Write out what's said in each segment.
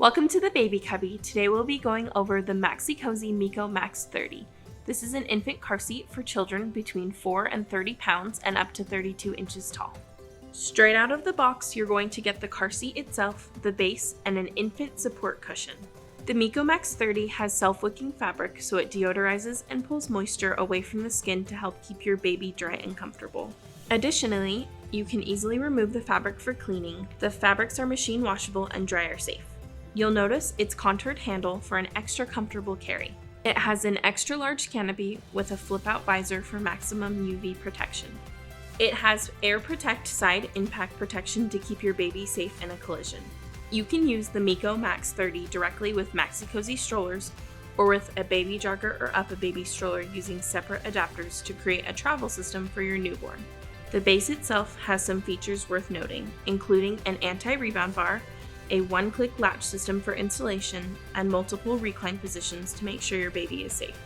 Welcome to the Baby Cubby. Today we'll be going over the Maxi-Cosi Mico Max 30. This is an infant car seat for children between 4 and 30 pounds and up to 32 inches tall. Straight out of the box, you're going to get the car seat itself, the base, and an infant support cushion. The Mico Max 30 has self-wicking fabric, so it deodorizes and pulls moisture away from the skin to help keep your baby dry and comfortable. Additionally, you can easily remove the fabric for cleaning. The fabrics are machine washable and dryer safe. You'll notice its contoured handle for an extra comfortable carry. It has an extra large canopy with a flip-out visor for maximum UV protection. It has Air Protect side impact protection to keep your baby safe in a collision. You can use the Mico Max 30 directly with Maxi-Cosi strollers or with a baby jogger or up a baby stroller using separate adapters to create a travel system for your newborn. The base itself has some features worth noting, including an anti-rebound bar, a one-click latch system for installation, and multiple recline positions to make sure your baby is safe.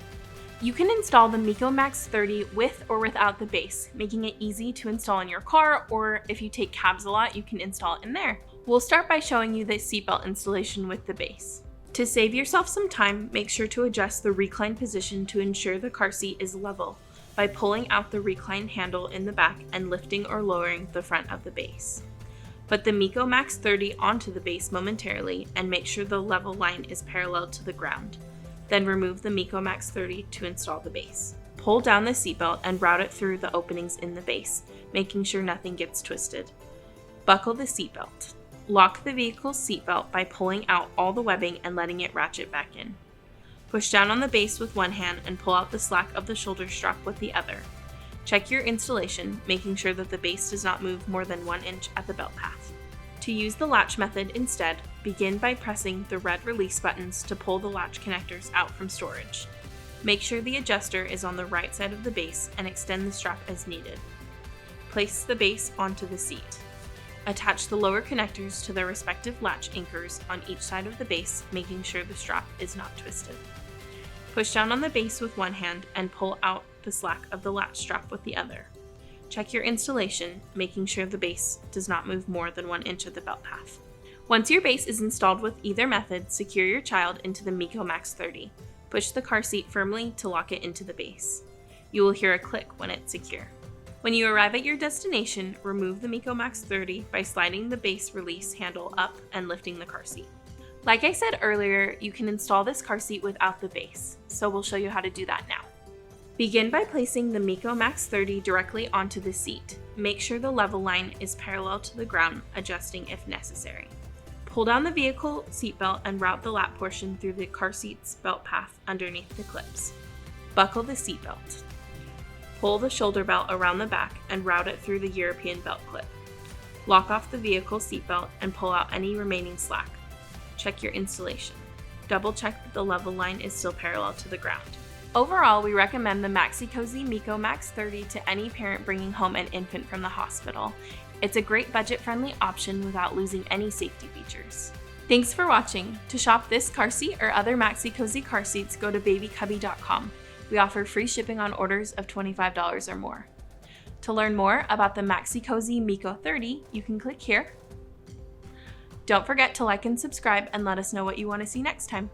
You can install the Mico Max 30 with or without the base, making it easy to install in your car, or if you take cabs a lot, you can install it in there. We'll start by showing you the seatbelt installation with the base. To save yourself some time, make sure to adjust the recline position to ensure the car seat is level by pulling out the recline handle in the back and lifting or lowering the front of the base. Put the Mico Max 30 onto the base momentarily and make sure the level line is parallel to the ground. Then remove the Mico Max 30 to install the base. Pull down the seatbelt and route it through the openings in the base, making sure nothing gets twisted. Buckle the seatbelt. Lock the vehicle's seatbelt by pulling out all the webbing and letting it ratchet back in. Push down on the base with one hand and pull out the slack of the shoulder strap with the other. Check your installation, making sure that the base does not move more than 1 inch at the belt path. To use the latch method instead, begin by pressing the red release buttons to pull the latch connectors out from storage. Make sure the adjuster is on the right side of the base and extend the strap as needed. Place the base onto the seat. Attach the lower connectors to their respective latch anchors on each side of the base, making sure the strap is not twisted. Push down on the base with one hand and pull out the slack of the latch strap with the other. Check your installation, making sure the base does not move more than 1 inch at the belt path. Once your base is installed with either method, secure your child into the Mico Max 30. Push the car seat firmly to lock it into the base. You will hear a click when it's secure. When you arrive at your destination, remove the Mico Max 30 by sliding the base release handle up and lifting the car seat. Like I said earlier, you can install this car seat without the base, so we'll show you how to do that now. Begin by placing the Mico Max 30 directly onto the seat. Make sure the level line is parallel to the ground, adjusting if necessary. Pull down the vehicle seatbelt and route the lap portion through the car seat's belt path underneath the clips. Buckle the seatbelt. Pull the shoulder belt around the back and route it through the European belt clip. Lock off the vehicle seatbelt and pull out any remaining slack. Check your installation. Double check that the level line is still parallel to the ground. Overall, we recommend the Maxi-Cosi Mico Max 30 to any parent bringing home an infant from the hospital. It's a great budget-friendly option without losing any safety features. Thanks for watching. To shop this car seat or other Maxi-Cosi car seats, go to babycubby.com. We offer free shipping on orders of $25 or more. To learn more about the Maxi-Cosi Mico 30, you can click here. Don't forget to like and subscribe and let us know what you want to see next time.